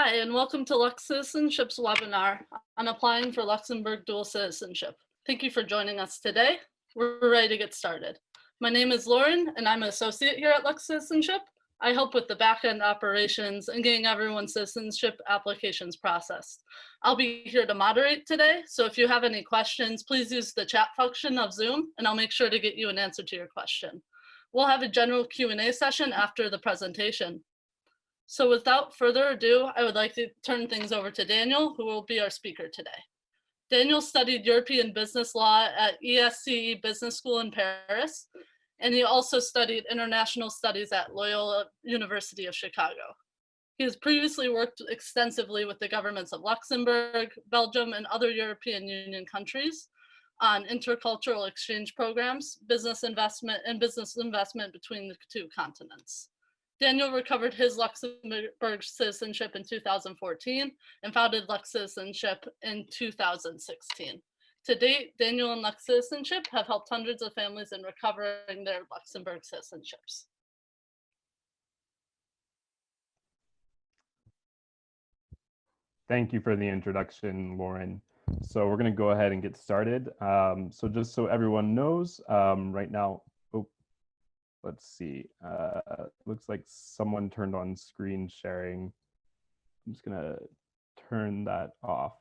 Hi, and welcome to LuxCitizenship's webinar on applying for Luxembourg Dual Citizenship. Thank you for joining us today. We're ready to get started. My name is Lauren, and I'm an associate here at LuxCitizenship. I help with the back-end operations and getting everyone's citizenship applications processed. I'll be here to moderate today, so if you have any questions, please use the chat function of Zoom, and I'll make sure to get you an answer to your question. We'll have a general Q&A session after the presentation. So without further ado, I would like to turn things over to Daniel, who will be our speaker today. Daniel studied European business law at ESCE Business School in Paris, and he also studied international studies at Loyola University of Chicago. He has previously worked extensively with the governments of Luxembourg, Belgium, and other European Union countries on intercultural exchange programs, business investment between the two continents. Daniel recovered his Luxembourg citizenship in 2014 and founded LuxCitizenship in 2016. To date, Daniel and LuxCitizenship have helped hundreds of families in recovering their Luxembourg citizenships. Thank you for the introduction, Lauren. So we're going to go ahead and get started. So just so everyone knows, right now, let's see, looks like someone turned on screen sharing. I'm just going to turn that off.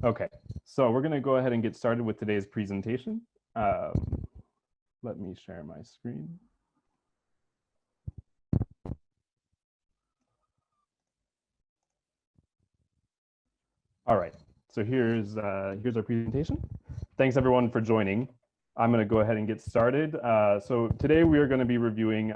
Okay, so we're going to go ahead and get started with today's presentation. Let me share my screen. All right, so here's our presentation. Thanks everyone for joining. I'm going to go ahead and get started. So today we are going to be reviewing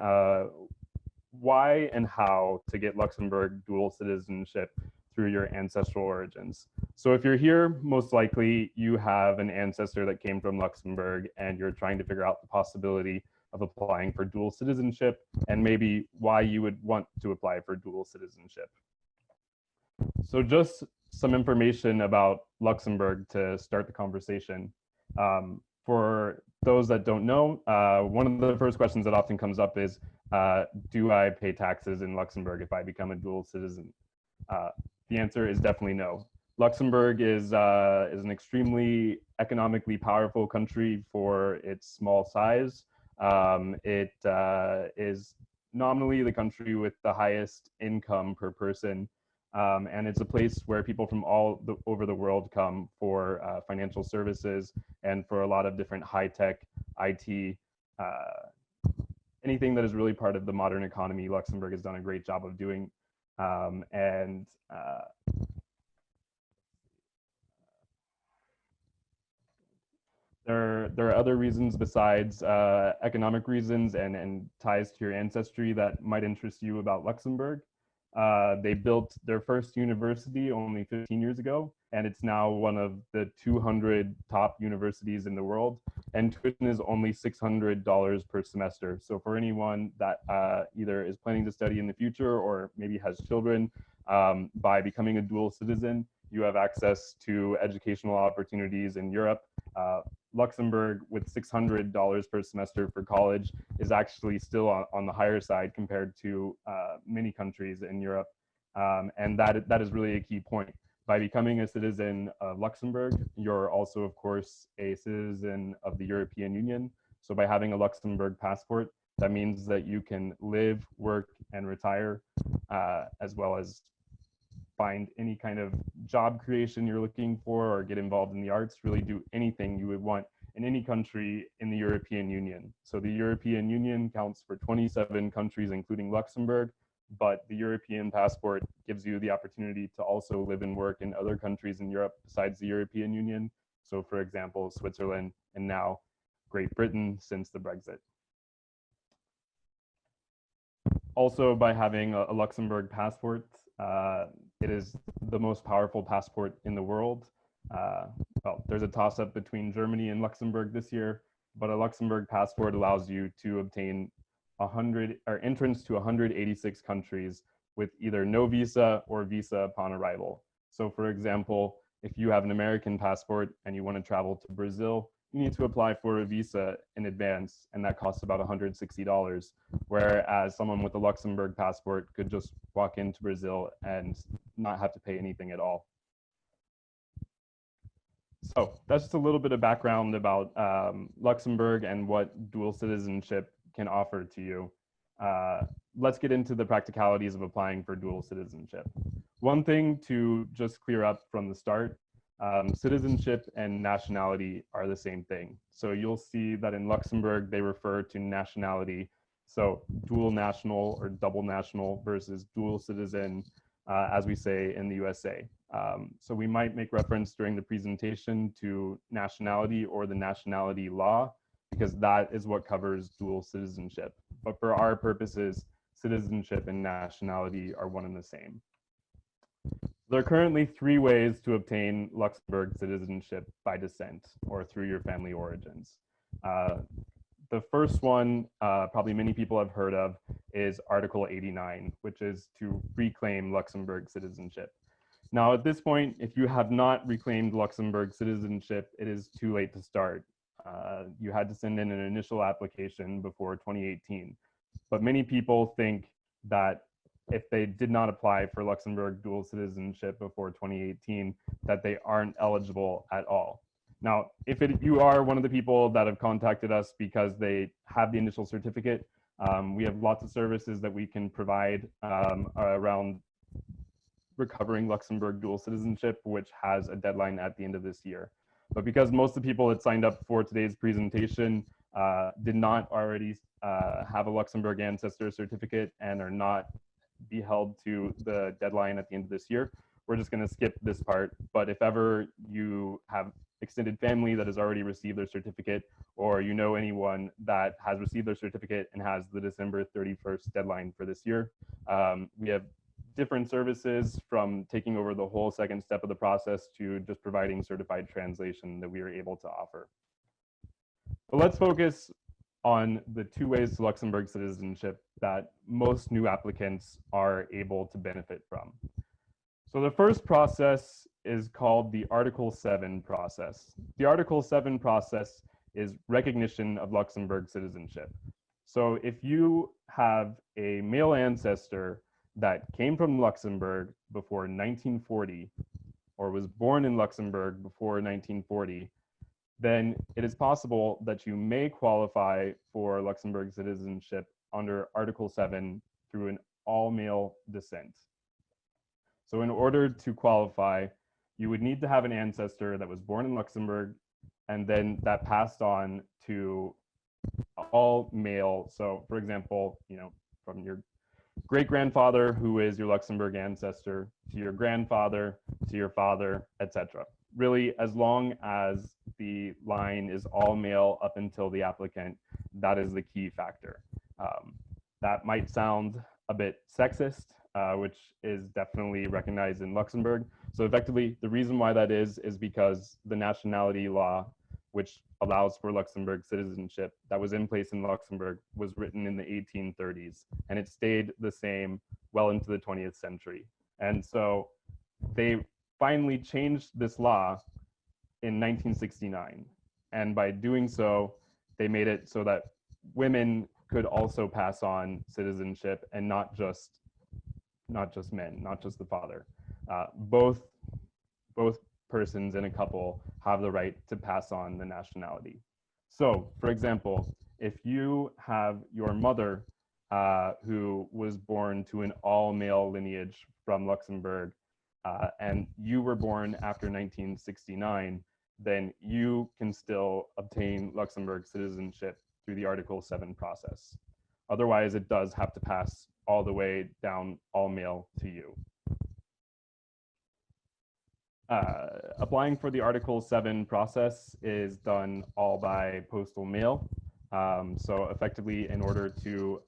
why and how to get Luxembourg dual citizenship through your ancestral origins. So if you're here, most likely you have an ancestor that came from Luxembourg and you're trying to figure out the possibility of applying for dual citizenship and maybe why you would want to apply for dual citizenship. So just some information about Luxembourg to start the conversation. For those that don't know, one of the first questions that often comes up is, do I pay taxes in Luxembourg if I become a dual citizen? The answer is definitely no. Luxembourg is an extremely economically powerful country for its small size. It is nominally the country with the highest income per person. And it's a place where people from all over the world come for financial services and for a lot of different high-tech IT, anything that is really part of the modern economy. Luxembourg has done a great job of doing. There are other reasons besides economic reasons and ties to your ancestry that might interest you about Luxembourg. They built their first university only 15 years ago, and it's now one of the 200 top universities in the world, and tuition is only $600 per semester. So for anyone that either is planning to study in the future or maybe has children, by becoming a dual citizen, you have access to educational opportunities in Europe. Luxembourg, with $600 per semester for college, is actually still on the higher side compared to many countries in Europe. And that is really a key point. By becoming a citizen of Luxembourg, you're also, of course, a citizen of the European Union. So by having a Luxembourg passport, that means that you can live, work, and retire, as well as find any kind of job creation you're looking for or get involved in the arts, really do anything you would want in any country in the European Union. So the European Union counts for 27 countries, including Luxembourg, but the European passport gives you the opportunity to also live and work in other countries in Europe besides the European Union. So for example, Switzerland and now Great Britain since the Brexit. Also, by having a Luxembourg passport, it is the most powerful passport in the world. Well, there's a toss-up between Germany and Luxembourg this year, but a Luxembourg passport allows you to obtain entrance to 186 countries with either no visa or visa upon arrival. So for example, if you have an American passport and you want to travel to Brazil, you need to apply for a visa in advance, and that costs about $160, whereas someone with a Luxembourg passport could just walk into Brazil and not have to pay anything at all. So that's just a little bit of background about Luxembourg and what dual citizenship can offer to you. Let's get into the practicalities of applying for dual citizenship. One thing to just clear up from the start, citizenship and nationality are the same thing. So you'll see that in Luxembourg, they refer to nationality. So dual national or double national versus dual citizen, as we say in the USA. So we might make reference during the presentation to nationality or the nationality law, because that is what covers dual citizenship. But for our purposes, citizenship and nationality are one and the same. There are currently 3 ways to obtain Luxembourg citizenship by descent or through your family origins. The first one, probably many people have heard of, is Article 89, which is to reclaim Luxembourg citizenship. Now, at this point, if you have not reclaimed Luxembourg citizenship, it is too late to start. You had to send in an initial application before 2018. But many people think that if they did not apply for Luxembourg dual citizenship before 2018, that they aren't eligible at all. Now, if you are one of the people that have contacted us because they have the initial certificate, we have lots of services that we can provide around recovering Luxembourg dual citizenship, which has a deadline at the end of this year. But because most of the people that signed up for today's presentation did not already have a Luxembourg ancestor certificate and are not be held to the deadline at the end of this year, we're just going to skip this part. But if ever you have extended family that has already received their certificate, or you know anyone that has received their certificate and has the December 31st deadline for this year, we have different services, from taking over the whole second step of the process to just providing certified translation that we are able to offer. But let's focus on the 2 ways to Luxembourg citizenship that most new applicants are able to benefit from. So the first process is called the Article 7 process. The Article 7 process is recognition of Luxembourg citizenship. So if you have a male ancestor that came from Luxembourg before 1940, or was born in Luxembourg before 1940, then it is possible that you may qualify for Luxembourg citizenship under Article 7 through an all-male descent. So in order to qualify, you would need to have an ancestor that was born in Luxembourg, and then that passed on to all male. So for example, from your great-grandfather, who is your Luxembourg ancestor, to your grandfather, to your father, etc. Really, as long as the line is all male up until the applicant, that is the key factor. That might sound a bit sexist, which is definitely recognized in Luxembourg. So effectively, the reason why that is because the nationality law, which allows for Luxembourg citizenship, that was in place in Luxembourg, was written in the 1830s, and it stayed the same well into the 20th century. And so they finally changed this law in 1969. And by doing so, they made it so that women could also pass on citizenship, and not just men, not just the father. Both persons in a couple have the right to pass on the nationality. So, for example, if you have your mother who was born to an all-male lineage from Luxembourg, and you were born after 1969, then you can still obtain Luxembourg citizenship through the Article 7 process. Otherwise, it does have to pass all the way down all male to you. Applying for the Article 7 process is done all by postal mail. So effectively, in order to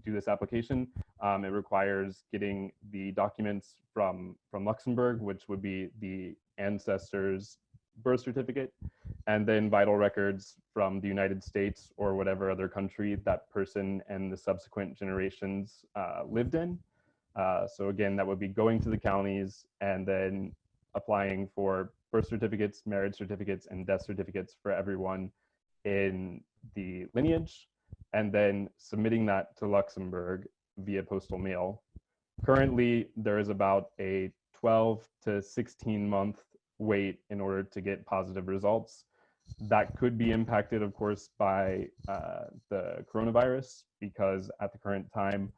do this application, it requires getting the documents from Luxembourg, which would be the ancestor's birth certificate, and then vital records from the United States or whatever other country that person and the subsequent generations lived in. So again, that would be going to the counties and then applying for birth certificates, marriage certificates, and death certificates for everyone in the lineage, and then submitting that to Luxembourg via postal mail. Currently, there is about a 12 to 16 month wait in order to get positive results. That could be impacted, of course, by the coronavirus, because at the current time,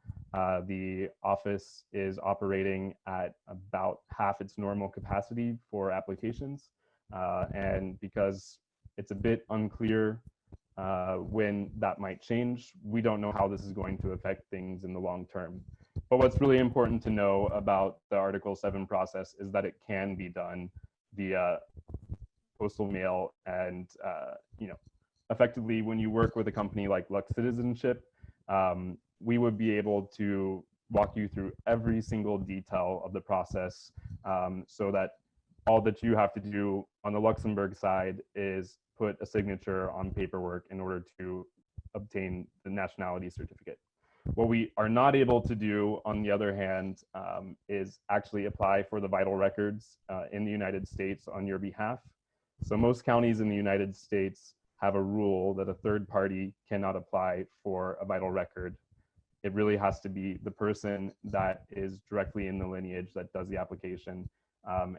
the office is operating at about half its normal capacity for applications. And because it's a bit unclear when that might change, we don't know how this is going to affect things in the long term. But what's really important to know about the Article 7 process is that it can be done via postal mail, and effectively, when you work with a company like LuxCitizenship, we would be able to walk you through every single detail of the process, so that all that you have to do on the Luxembourg side is put a signature on paperwork in order to obtain the nationality certificate. What we are not able to do, on the other hand, is actually apply for the vital records in the United States on your behalf. So most counties in the United States have a rule that a third party cannot apply for a vital record. It really has to be the person that is directly in the lineage that does the application.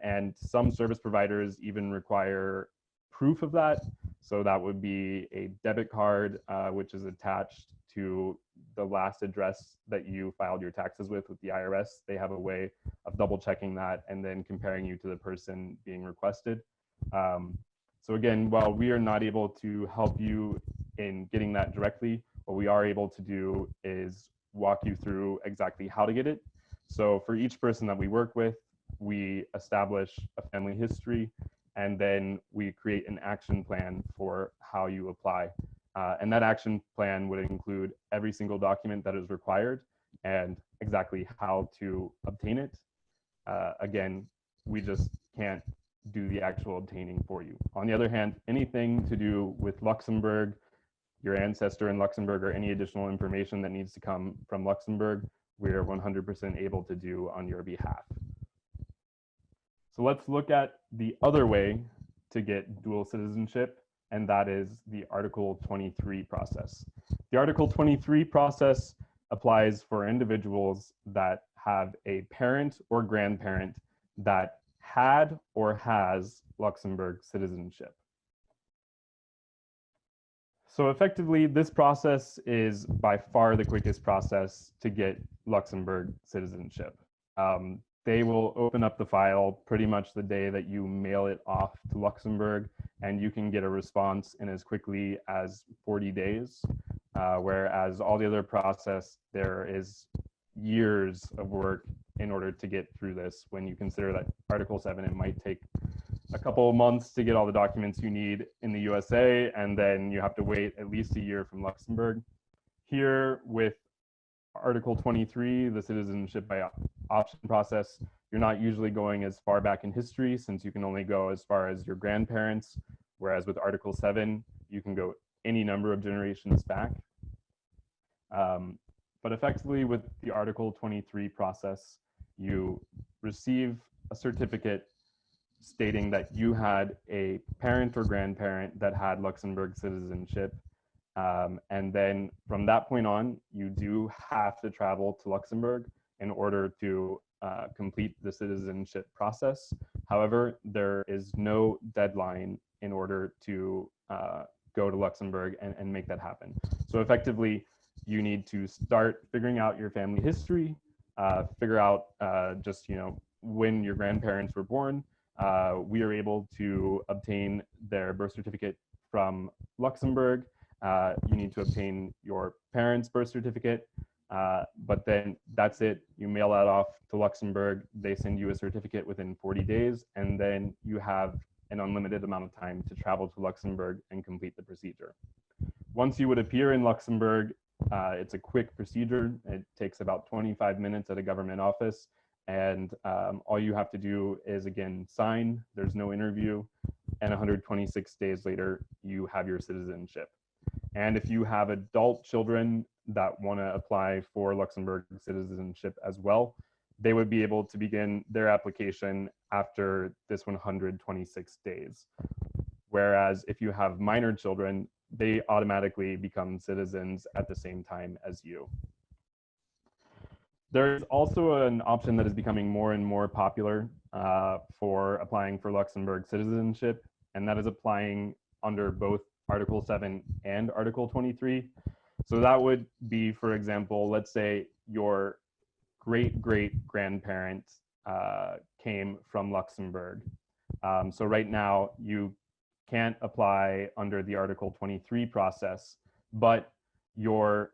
And some service providers even require proof of that. So that would be a debit card, which is attached to the last address that you filed your taxes with the IRS. They have a way of double checking that and then comparing you to the person being requested. So again, while we are not able to help you in getting that directly, what we are able to do is walk you through exactly how to get it. So for each person that we work with, we establish a family history, and then we create an action plan for how you apply. And that action plan would include every single document that is required and exactly how to obtain it. Again, we just can't do the actual obtaining for you. On the other hand, anything to do with Luxembourg, your ancestor in Luxembourg, or any additional information that needs to come from Luxembourg, we're 100% able to do on your behalf. So let's look at the other way to get dual citizenship, and that is the Article 23 process. The Article 23 process applies for individuals that have a parent or grandparent that had or has Luxembourg citizenship. So effectively, this process is by far the quickest process to get Luxembourg citizenship. They will open up the file pretty much the day that you mail it off to Luxembourg, and you can get a response in as quickly as 40 days, whereas all the other process, there is years of work in order to get through this. When you consider that Article 7, it might take a couple of months to get all the documents you need in the USA, and then you have to wait at least a year from Luxembourg. Here with Article 23, the citizenship by option process, you're not usually going as far back in history, since you can only go as far as your grandparents, whereas with Article 7, you can go any number of generations back. But effectively with the Article 23 process, you receive a certificate stating that you had a parent or grandparent that had Luxembourg citizenship. And then from that point on, you do have to travel to Luxembourg in order to complete the citizenship process. However, there is no deadline in order to go to Luxembourg and make that happen. So effectively, you need to start figuring out your family history, figure out just when your grandparents were born. We are able to obtain their birth certificate from Luxembourg. You need to obtain your parents' birth certificate, but then that's it. You mail that off to Luxembourg. They send you a certificate within 40 days, and then you have an unlimited amount of time to travel to Luxembourg and complete the procedure. Once you would appear in Luxembourg, it's a quick procedure. It takes about 25 minutes at a government office, and all you have to do is, again, sign. There's no interview, and 126 days later, you have your citizenship. And if you have adult children that want to apply for Luxembourg citizenship as well, they would be able to begin their application after this 126 days. Whereas if you have minor children, they automatically become citizens at the same time as you. There is also an option that is becoming more and more popular for applying for Luxembourg citizenship, and that is applying under both Article 7 and Article 23. So that would be, for example, let's say your great-great-grandparent came from Luxembourg. So right now, you can't apply under the Article 23 process, but your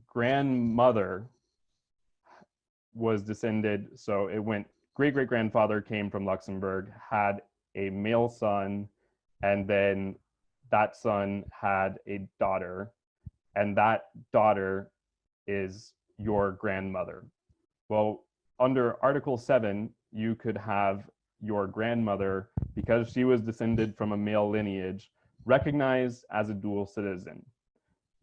grandmother was descended, so it went great-great-grandfather came from Luxembourg, had a male son, and then that son had a daughter, and that daughter is your grandmother. Well, under Article 7, you could have your grandmother, because she was descended from a male lineage, recognized as a dual citizen.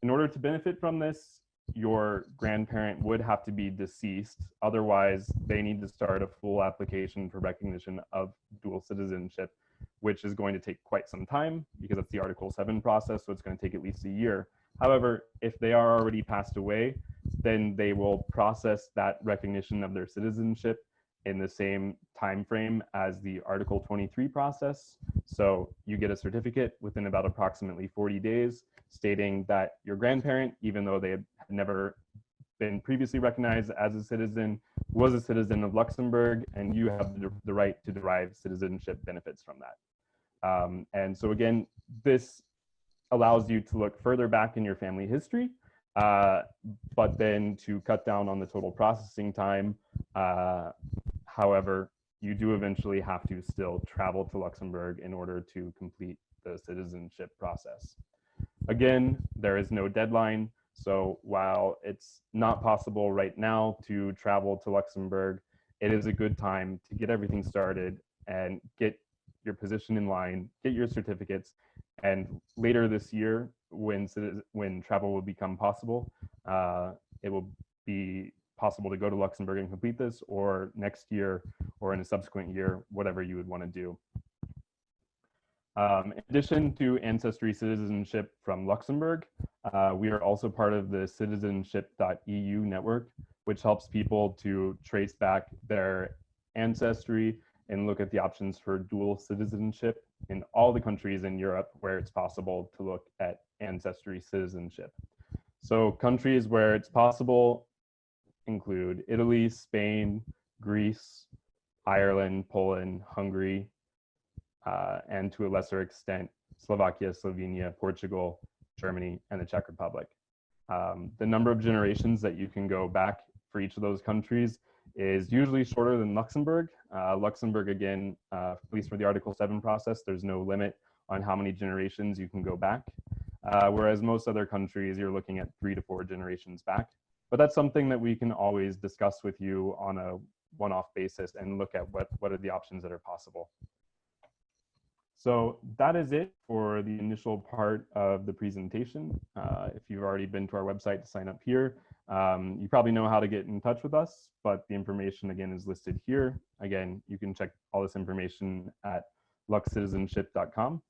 In order to benefit from this, your grandparent would have to be deceased. Otherwise, they need to start a full application for recognition of dual citizenship, which is going to take quite some time because it's the Article 7 process, so it's going to take at least a year. However, if they are already passed away, then they will process that recognition of their citizenship in the same time frame as the Article 23 process. So you get a certificate within about approximately 40 days stating that your grandparent, even though they had never been previously recognized as a citizen, was a citizen of Luxembourg, and you have the right to derive citizenship benefits from that. And so again, this allows you to look further back in your family history, but then to cut down on the total processing time. However, you do eventually have to still travel to Luxembourg in order to complete the citizenship process. Again, there is no deadline. So while it's not possible right now to travel to Luxembourg, it is a good time to get everything started and get your position in line, get your certificates, and later this year, when travel will become possible, it will be possible to go to Luxembourg and complete this, or next year, or in a subsequent year, whatever you would want to do. In addition to Ancestry citizenship from Luxembourg, we are also part of the CitizenshipEU Network, which helps people to trace back their ancestry and look at the options for dual citizenship in all the countries in Europe where it's possible to look at ancestry citizenship. So countries where it's possible include Italy, Spain, Greece, Ireland, Poland, Hungary, and to a lesser extent, Slovakia, Slovenia, Portugal, Germany, and the Czech Republic. The number of generations that you can go back for each of those countries is usually shorter than Luxembourg. Luxembourg, again, at least for the Article 7 process, there's no limit on how many generations you can go back. Whereas most other countries, you're looking at 3 to 4 generations back. But that's something that we can always discuss with you on a one-off basis and look at what are the options that are possible. So that is it for the initial part of the presentation. If you've already been to our website to sign up here, you probably know how to get in touch with us, but the information again is listed here. Again, you can check all this information at LuxCitizenship.com.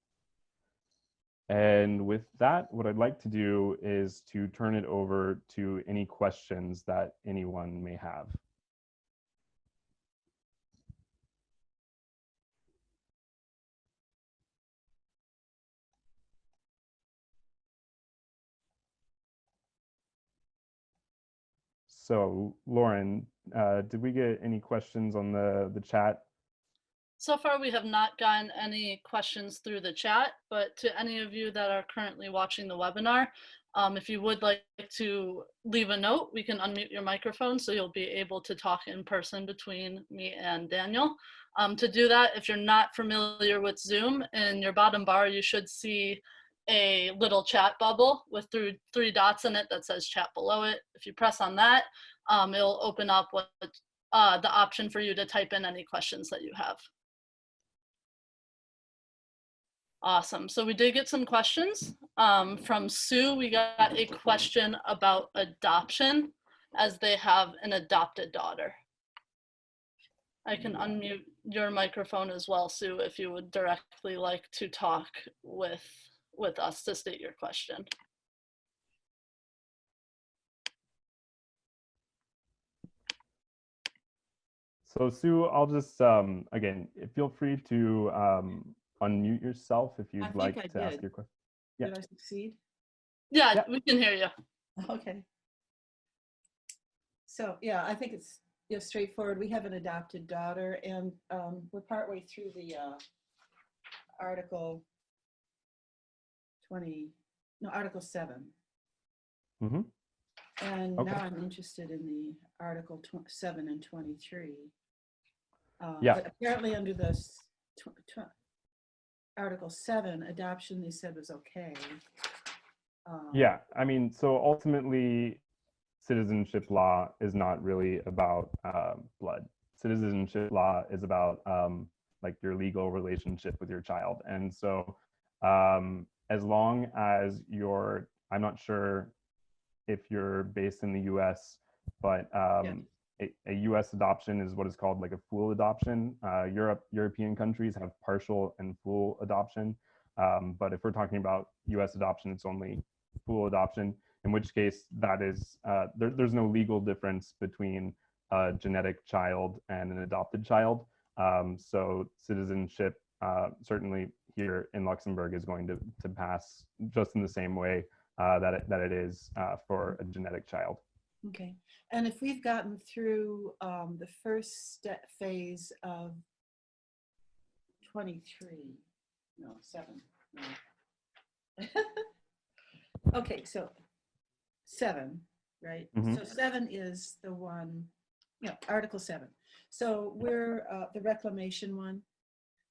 And with that, what I'd like to do is to turn it over to any questions that anyone may have. So Lauren, did we get any questions on the chat? So far, we have not gotten any questions through the chat, but to any of you that are currently watching the webinar, if you would like to leave a note, we can unmute your microphone so you'll be able to talk in person between me and Daniel. To do that, if you're not familiar with Zoom, in your bottom bar, you should see a little chat bubble with 3 dots in it that says chat below it. If you press on that, it'll open up with the option for you to type in any questions that you have. Awesome. So we did get some questions. From Sue, we got a question about adoption as they have an adopted daughter. I can unmute your microphone as well, Sue, if you would directly like to talk with us to state your question. So Sue, I'll just, again, feel free to unmute yourself if you'd like to ask your question. Yeah. Did I succeed? Yeah, we can hear you. Okay. So yeah, I think it's straightforward. We have an adopted daughter, and we're partway through the Article 7. Mm-hmm. And Okay. now I'm interested in the Article 7 and 23. Yeah. But apparently under this Article 7, adoption, they said was okay. Yeah, I mean, so ultimately, citizenship law is not really about blood. Citizenship law is about like your legal relationship with your child. And so as long as I'm not sure if you're based in the US, but a US adoption is what is called like a full adoption. European countries have partial and full adoption. But if we're talking about US adoption, it's only full adoption, in which case that is, there's no legal difference between a genetic child and an adopted child. So citizenship, certainly here in Luxembourg, is going to pass just in the same way that it is for a genetic child. Okay. And if we've gotten through the first phase of 7. No. Okay, so 7, right? Mm-hmm. So 7 is the one, Article 7. So we're the reclamation one.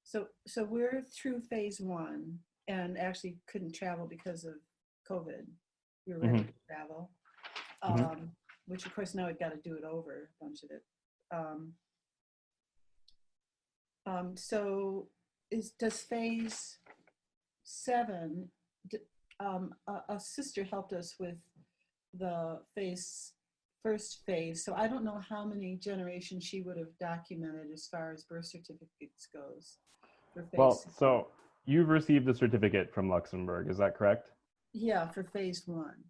So we're through phase 1 and actually couldn't travel because of COVID. We were ready to travel, which of course now we've got to do it over, a bunch of it. So does phase 7, a sister helped us with the first phase. So I don't know how many generations she would have documented as far as birth certificates goes. For phase Well, 7. so you've received a certificate from Luxembourg, is that correct? Yeah, for phase 1.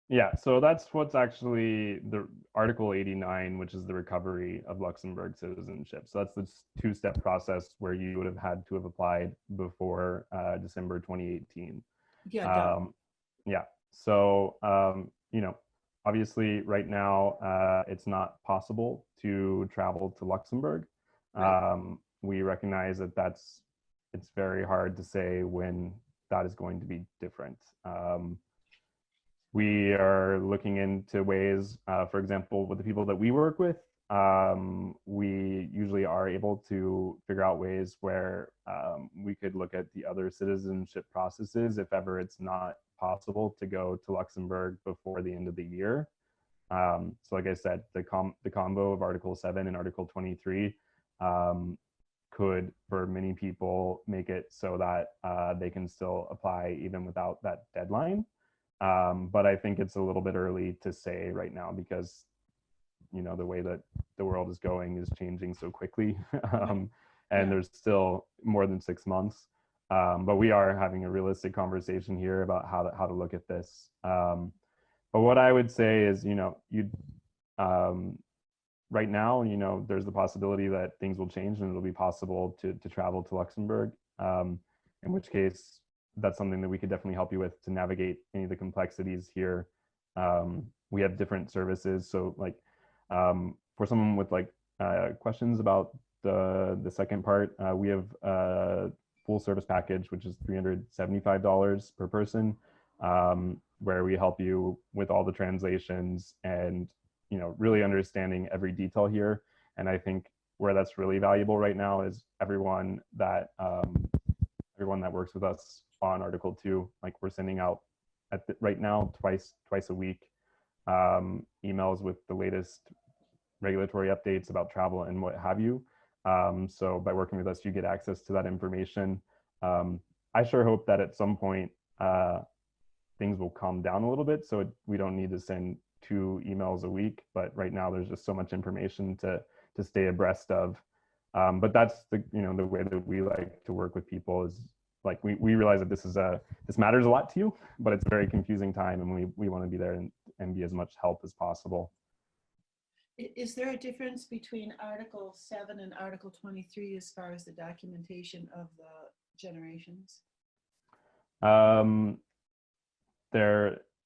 Yeah, so that's what's actually the Article 89, which is the recovery of Luxembourg citizenship. So that's the two-step process where you would have had to have applied before December 2018. Yeah. Yeah. So, obviously right now it's not possible to travel to Luxembourg. Right. We recognize that it's very hard to say when that is going to be different. We are looking into ways, for example, with the people that we work with, we usually are able to figure out ways where we could look at the other citizenship processes if ever it's not possible to go to Luxembourg before the end of the year. So like I said, the combo of Article 7 and Article 23 could, for many people, make it so that they can still apply even without that deadline. But I think it's a little bit early to say right now because, the way that the world is going is changing so quickly. And there's still more than 6 months. But we are having a realistic conversation here about how to look at this. But what I would say is, right now, there's the possibility that things will change and it'll be possible to travel to Luxembourg, in which case that's something that we could definitely help you with to navigate any of the complexities here. We have different services. So like for someone with like questions about the second part, we have a full service package, which is $375 per person, where we help you with all the translations and really understanding every detail here. And I think where that's really valuable right now is everyone that works with us on Article 2, like we're sending out right now twice a week emails with the latest regulatory updates about travel and what have you. So by working with us, you get access to that information. I sure hope that at some point things will calm down a little bit so we don't need to send 2 emails a week. But right now there's just so much information to stay abreast of. But that's the, the way that we like to work with people is like, we realize that this matters a lot to you, but it's a very confusing time, and we want to be there and be as much help as possible. Is there a difference between Article 7 and Article 23 as far as the documentation of the generations?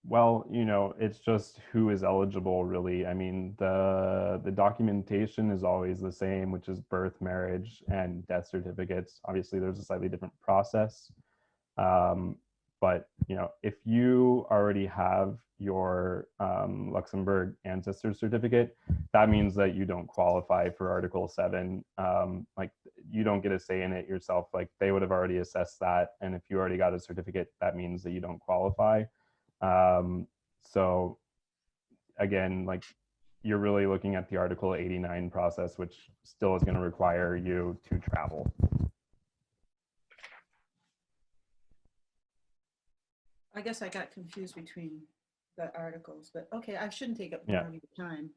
Well, it's just who is eligible, really. I mean, the documentation is always the same, which is birth, marriage, and death certificates. Obviously, there's a slightly different process. But, if you already have your Luxembourg ancestor certificate, that means that you don't qualify for Article 7. Like, you don't get a say in it yourself. Like, they would have already assessed that. And if you already got a certificate, that means that you don't qualify. So again, like, you're really looking at the Article 89 process, which still is going to require you to travel. I guess I got confused between the articles, but okay, I shouldn't take up more of your time.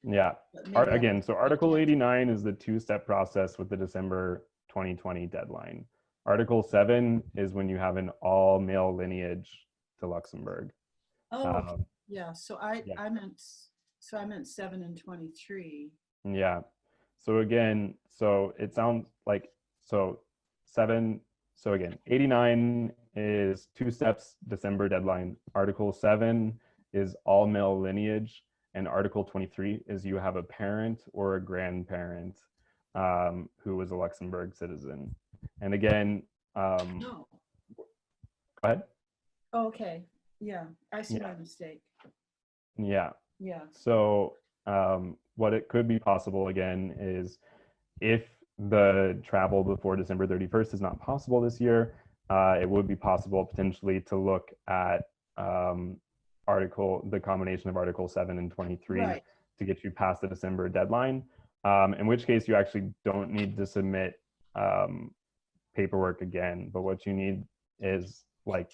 Yeah. Again, so Article 89 is the two-step process with the December 2020 deadline. Article 7 is when you have an all-male lineage to Luxembourg. Oh, yeah. So I meant 7 and 23. Yeah. So again, so it sounds like, so 7. So again, 89 is 2 steps, December deadline. Article 7 is all male lineage, and Article 23 is you have a parent or a grandparent who was a Luxembourg citizen. And again, No. Go ahead. Oh, okay. Yeah, I see my mistake. Yeah. Yeah. So what it could be possible again is, if the travel before December 31st is not possible this year, it would be possible potentially to look at the combination of Article 7 and 23 to get you past the December deadline, in which case you actually don't need to submit paperwork again. But what you need is, like,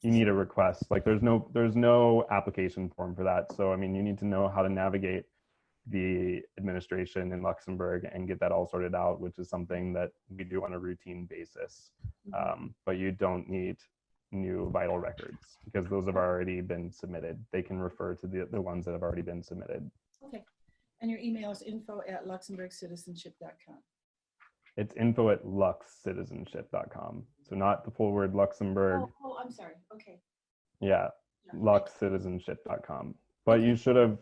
you need a request. Like, there's no application form for that. So I mean, you need to know how to navigate the administration in Luxembourg and get that all sorted out, which is something that we do on a routine basis. But you don't need new vital records because those have already been submitted. They can refer to the ones that have already been submitted. Okay. And your email is info@luxembourgcitizenship.com. It's info@LuxCitizenship.com. So not the full word Luxembourg. Oh, I'm sorry. Okay. Yeah, LuxCitizenship.com. But you should have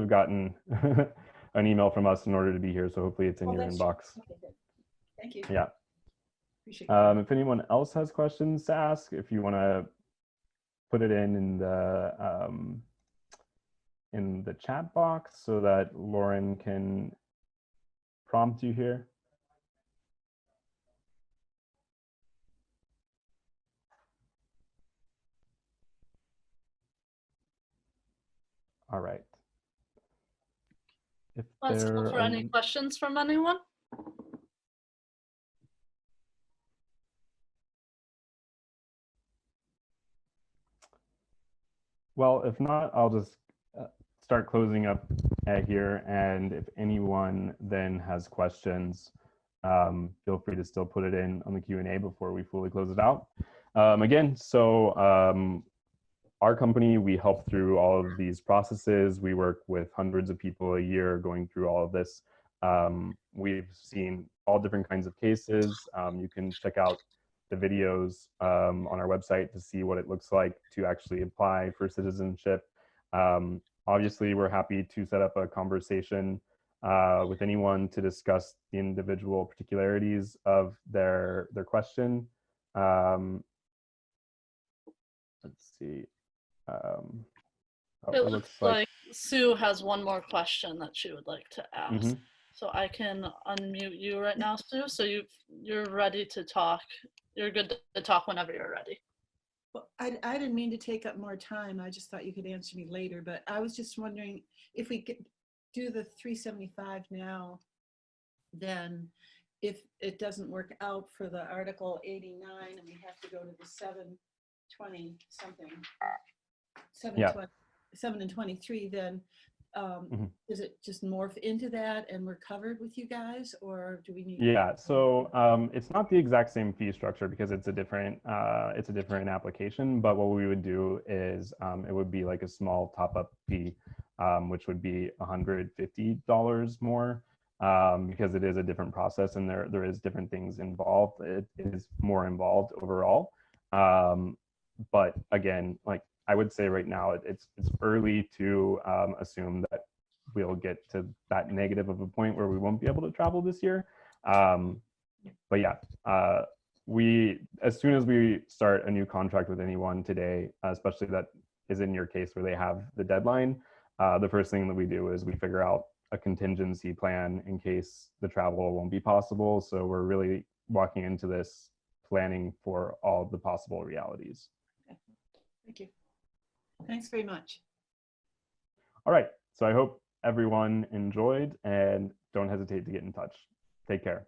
gotten an email from us in order to be here. So hopefully it's in your inbox. Okay, good. Thank you. Yeah. Appreciate it. If anyone else has questions to ask, if you want to put it in the chat box so that Lauren can prompt you here. All right. If Let's go for any questions from anyone. Well, if not, I'll just start closing up here. And if anyone then has questions, feel free to still put it in on the Q&A before we fully close it out. Again, so our company, we help through all of these processes. We work with hundreds of people a year going through all of this. We've seen all different kinds of cases. You can check out the videos on our website to see what it looks like to actually apply for citizenship. Obviously, we're happy to set up a conversation with anyone to discuss the individual particularities of their question. Let's see. It looks like Sue has one more question that she would like to ask. So I can unmute you right now, Sue. So you're ready to talk. You're good to talk whenever you're ready. Well, I didn't mean to take up more time. I just thought you could answer me later. But I was just wondering if we could do the 375 now, then if it doesn't work out for the Article 89 and we have to go to the 720 something, 7 and 23, then Does it just morph into that and we're covered with you guys, or do we need? Yeah, so it's not the exact same fee structure because it's a different application. But what we would do is it would be like a small top-up fee, which would be $150 more because it is a different process and there is different things involved. It is more involved overall. But again, like I would say right now, it's early to assume that we'll get to that negative of a point where we won't be able to travel this year. But yeah, as soon as we start a new contract with anyone today, especially that is in your case where they have the deadline, the first thing that we do is we figure out a contingency plan in case the travel won't be possible. So we're really walking into this planning for all the possible realities. Okay. Thank you. Thanks very much. All right, so I hope everyone enjoyed and don't hesitate to get in touch. Take care.